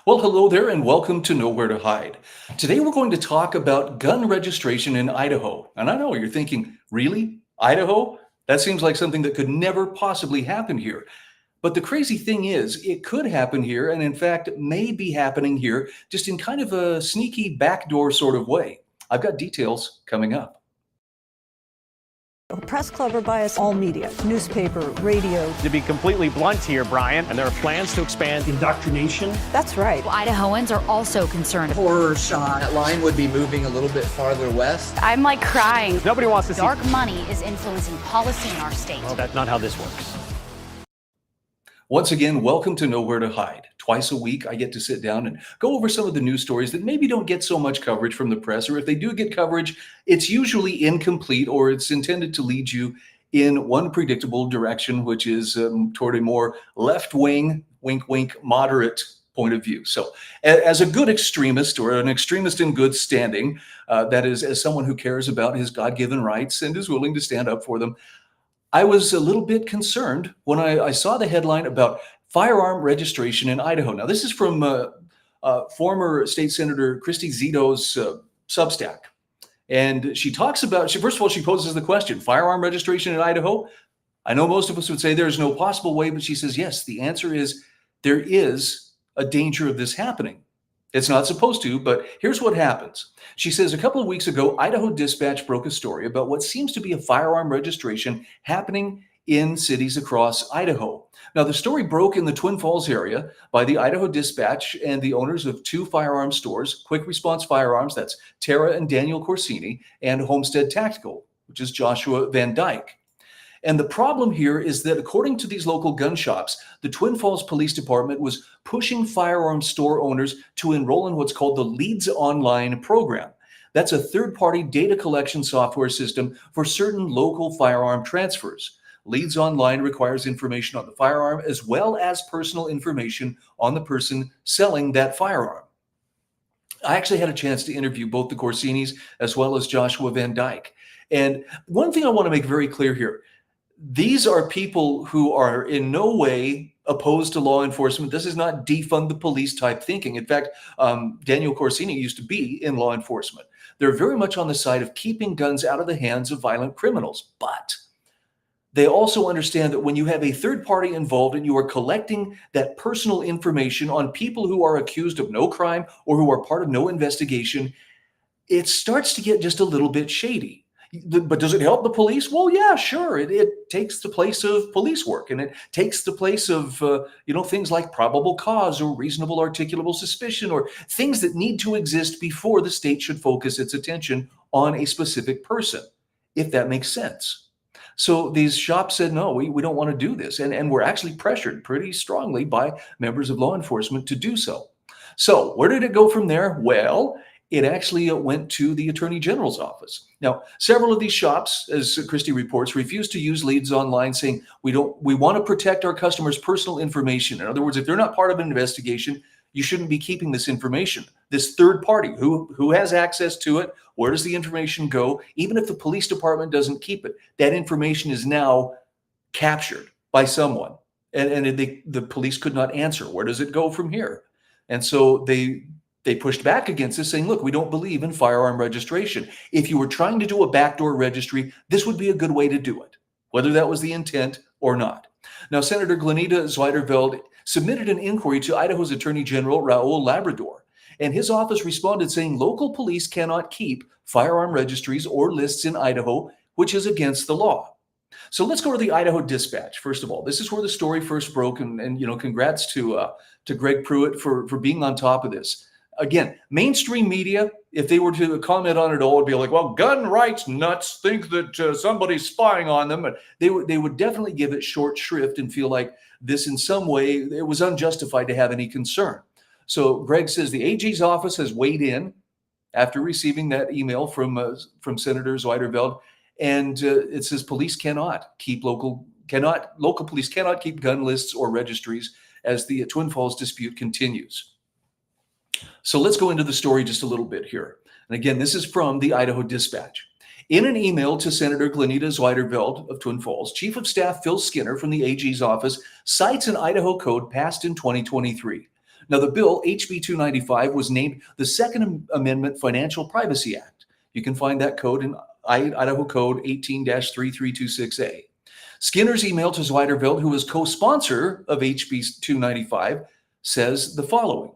Well, hello there, and welcome to Nowhere to Hide. Today, we're going to talk about gun registration in Idaho. And I know you're thinking, really? Idaho? That seems like something that could never possibly happen here. But the crazy thing is, it could happen here, and in fact, may be happening here just in kind of a sneaky backdoor sort of way. I've got details coming up. Press club or bias all media, newspaper, radio. To be completely blunt here, Brian, and there are plans to expand indoctrination. That's right. Well, Idahoans are also concerned. Horror shot. That line would be moving a little bit farther west. I'm like crying. Nobody wants to see dark money is influencing policy in our state. Well, that's not how this works. Once again, welcome to Nowhere to Hide. Twice a week, I get to sit down and go over some of the news stories that maybe don't get so much coverage from the press, or if they do get coverage, it's usually incomplete or it's intended to lead you in one predictable direction, which is toward a more left-wing, wink, wink, moderate point of view. So as a good extremist or an extremist in good standing, that is, as someone who cares about his God-given rights and is willing to stand up for them, I was a little bit concerned when I saw the headline about firearm registration in Idaho. Now, this is from former State Senator Christy Zito's Substack. And she talks about, first of all, she poses the question, firearm registration in Idaho? I know most of us would say there's no possible way, but she says, yes, the answer is there is a danger of this happening. It's not supposed to, but here's what happens. She says a couple of weeks ago, Idaho Dispatch broke a story about what seems to be a firearm registration happening in cities across Idaho. Now, the story broke in the Twin Falls area by the Idaho Dispatch and the owners of two firearm stores, Quick Response Firearms, that's Tara and Daniel Corsini, and Homestead Tactical, which is Joshua Van Dyke. And the problem here is that according to these local gun shops, the Twin Falls Police Department was pushing firearm store owners to enroll in what's called the Leads Online program. That's a third-party data collection software system for certain local firearm transfers. Leads Online requires information on the firearm as well as personal information on the person selling that firearm. I actually had a chance to interview both the Corsinis as well as Joshua Van Dyke. And one thing I want to make very clear here, these are people who are in no way opposed to law enforcement. This is not defund the police type thinking. In fact, Daniel Corsini used to be in law enforcement. They're very much on the side of keeping guns out of the hands of violent criminals. But they also understand that when you have a third party involved and you are collecting that personal information on people who are accused of no crime or who are part of no investigation, it starts to get just a little bit shady. But does it help the police? Well, yeah, sure. It takes the place of police work, and it takes the place of, things like probable cause or reasonable articulable suspicion or things that need to exist before the state should focus its attention on a specific person, if that makes sense. So these shops said, no, we don't want to do this. And we're actually pressured pretty strongly by members of law enforcement to do so. So where did it go from there? Well, it actually went to the Attorney General's office. Now, several of these shops, as Christie reports, refuse to use Leads Online, saying we want to protect our customers' personal information. In other words, if they're not part of an investigation, you shouldn't be keeping this information. This third party, who has access to it, where does the information go? Even if the police department doesn't keep it, that information is now captured by someone. And the police could not answer. Where does it go from here? And so they pushed back against this, saying, look, we don't believe in firearm registration. If you were trying to do a backdoor registry, this would be a good way to do it, whether that was the intent or not. Now, Senator Glenita Zuiderveld submitted an inquiry to Idaho's Attorney General, Raul Labrador, and his office responded saying local police cannot keep firearm registries or lists in Idaho, which is against the law. So let's go to the Idaho Dispatch. First of all, this is where the story first broke, and congrats to Greg Pruitt for being on top of this. Again, mainstream media, if they were to comment on it all, would be like, well, gun rights nuts think that somebody's spying on them. But they would definitely give it short shrift and feel like this in some way, it was unjustified to have any concern. So Greg says the AG's office has weighed in after receiving that email from Senator Zuiderveld, and it says local police cannot keep gun lists or registries as the Twin Falls dispute continues. So let's go into the story just a little bit here. And again, this is from the Idaho Dispatch. In an email to Senator Glenita Zuiderveld of Twin Falls, Chief of Staff Phil Skinner from the AG's office cites an Idaho code passed in 2023. Now, the bill, HB 295, was named the Second Amendment Financial Privacy Act. You can find that code in Idaho Code 18-3326A. Skinner's email to Zweiterveld, who was co-sponsor of HB 295, says the following.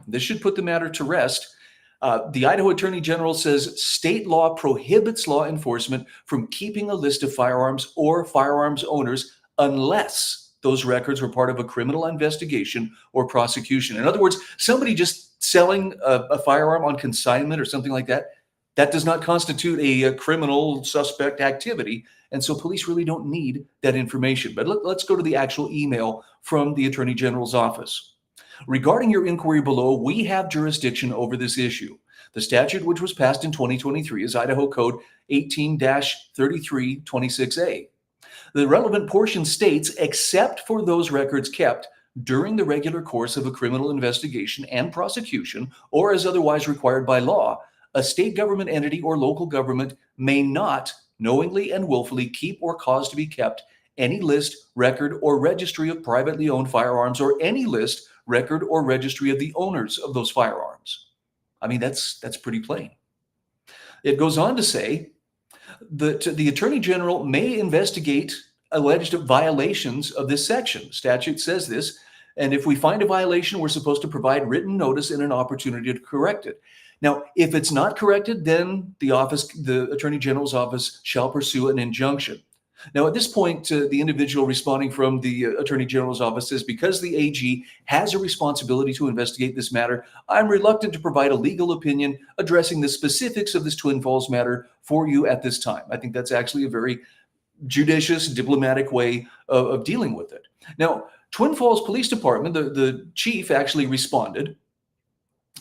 This should put the matter to rest. The Idaho Attorney General says state law prohibits law enforcement from keeping a list of firearms or firearms owners unless those records were part of a criminal investigation or prosecution. In other words, somebody just selling a firearm on consignment or something like that, that does not constitute a criminal suspect activity. And so police really don't need that information. But let's go to the actual email from the Attorney General's office. Regarding your inquiry below, we have jurisdiction over this issue. The statute, which was passed in 2023, is Idaho Code 18-3326A. The relevant portion states, except for those records kept during the regular course of a criminal investigation and prosecution, or as otherwise required by law, a state government entity or local government may not knowingly and willfully keep or cause to be kept any list, record, or registry of privately owned firearms, or any list, record, or registry of the owners of those firearms. I mean, that's pretty plain. It goes on to say that the Attorney General may investigate alleged violations of this section. Statute says this, and if we find a violation, we're supposed to provide written notice and an opportunity to correct it. Now, if it's not corrected, then the Attorney General's office shall pursue an injunction. Now, at this point, the individual responding from the Attorney General's office says, because the AG has a responsibility to investigate this matter, I'm reluctant to provide a legal opinion addressing the specifics of this Twin Falls matter for you at this time. I think that's actually a very judicious, diplomatic way of dealing with it. Now, Twin Falls Police Department, the chief actually responded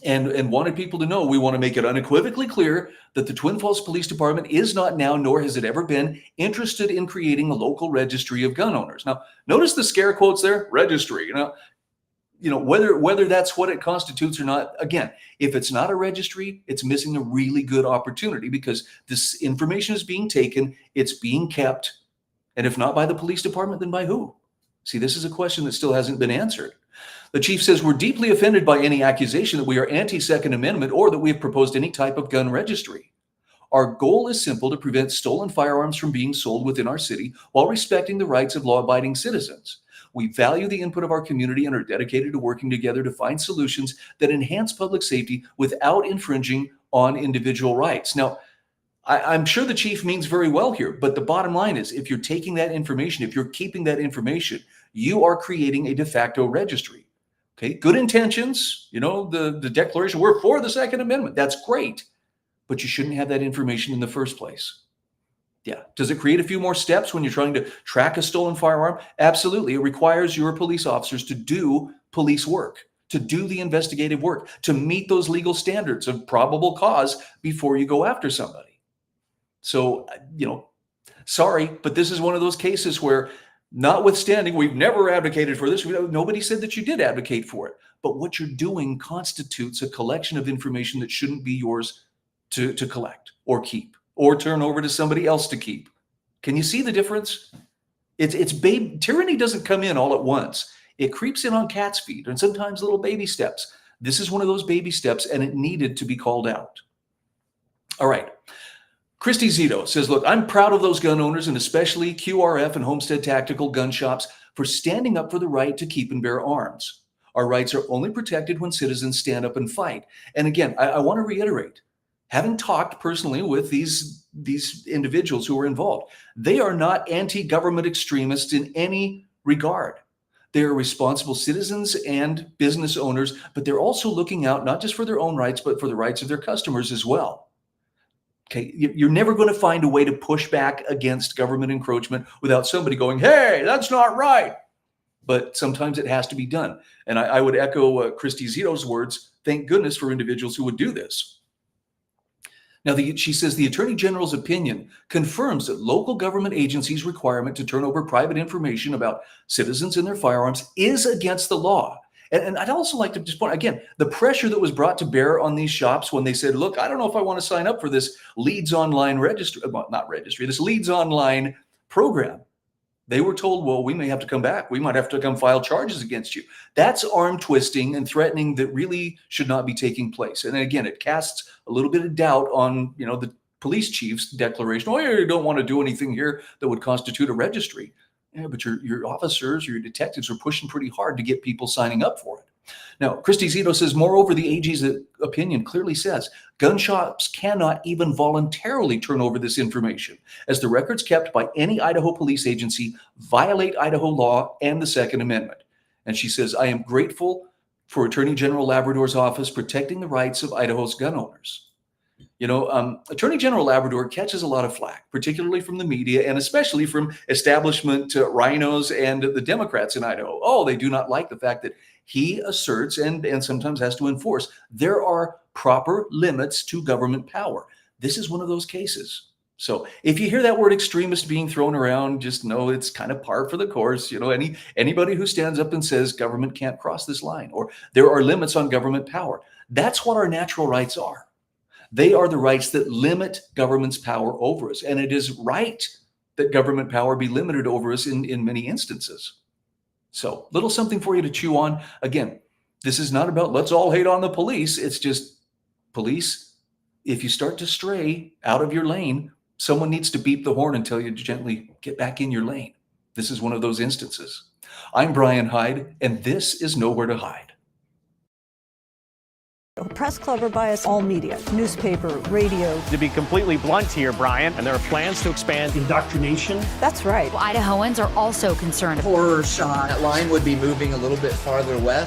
and wanted people to know, we want to make it unequivocally clear that the Twin Falls Police Department is not now, nor has it ever been, interested in creating a local registry of gun owners. Now, notice the scare quotes there, registry. Whether that's what it constitutes or not, again, if it's not a registry, it's missing a really good opportunity because this information is being taken, it's being kept, and if not by the police department, then by who? See, this is a question that still hasn't been answered. The chief says, we're deeply offended by any accusation that we are anti-Second Amendment or that we have proposed any type of gun registry. Our goal is simple: to prevent stolen firearms from being sold within our city while respecting the rights of law-abiding citizens. We value the input of our community and are dedicated to working together to find solutions that enhance public safety without infringing on individual rights. Now, I'm sure the chief means very well here, but the bottom line is, if you're taking that information, if you're keeping that information, you are creating a de facto registry. Okay, good intentions, the declaration, we're for the Second Amendment. That's great, but you shouldn't have that information in the first place. Yeah. Does it create a few more steps when you're trying to track a stolen firearm? Absolutely. It requires your police officers to do police work, to do the investigative work, to meet those legal standards of probable cause before you go after somebody. So, sorry, but this is one of those cases where, notwithstanding, we've never advocated for this. Nobody said that you did advocate for it. But what you're doing constitutes a collection of information that shouldn't be yours to collect or keep or turn over to somebody else to keep. Can you see the difference? Tyranny doesn't come in all at once. It creeps in on cat's feet and sometimes little baby steps. This is one of those baby steps, and it needed to be called out. All right. Christy Zito says, look, I'm proud of those gun owners and especially QRF and Homestead Tactical gun shops for standing up for the right to keep and bear arms. Our rights are only protected when citizens stand up and fight. And again, I want to reiterate, having talked personally with these individuals who are involved, they are not anti-government extremists in any regard. They are responsible citizens and business owners, but they're also looking out not just for their own rights, but for the rights of their customers as well. Okay, you're never going to find a way to push back against government encroachment without somebody going, hey, that's not right. But sometimes it has to be done. And I would echo Christy Zito's words, thank goodness for individuals who would do this. Now, she says the Attorney General's opinion confirms that local government agencies' requirement to turn over private information about citizens and their firearms is against the law. And I'd also like to just point, again, the pressure that was brought to bear on these shops when they said, look, I don't know if I want to sign up for this Leads Online registry, this Leads Online program. They were told, well, we may have to come back. We might have to come file charges against you. That's arm twisting and threatening that really should not be taking place. And again, it casts a little bit of doubt on, the police chief's declaration. Oh, you don't want to do anything here that would constitute a registry. Yeah, but your officers, your detectives are pushing pretty hard to get people signing up for it. Now, Christy Zito says, moreover, the AG's opinion clearly says gun shops cannot even voluntarily turn over this information, as the records kept by any Idaho police agency violate Idaho law and the Second Amendment. And she says, I am grateful for Attorney General Labrador's office protecting the rights of Idaho's gun owners. Attorney General Labrador catches a lot of flack, particularly from the media and especially from establishment rhinos and the Democrats in Idaho. Oh, they do not like the fact that he asserts and sometimes has to enforce there are proper limits to government power. This is one of those cases. So if you hear that word extremist being thrown around, just know it's kind of par for the course. Anybody who stands up and says government can't cross this line or there are limits on government power, that's what our natural rights are. They are the rights that limit government's power over us. And it is right that government power be limited over us in many instances. So little something for you to chew on. Again, this is not about let's all hate on the police. It's just police. If you start to stray out of your lane, someone needs to beep the horn and tell you to gently get back in your lane. This is one of those instances. I'm Brian Hyde, and this is Nowhere to Hide. Press Club or bias all media, newspaper, radio. To be completely blunt here, Brian, and there are plans to expand indoctrination. That's right. Idahoans are also concerned. Horror shot. That line would be moving a little bit farther west.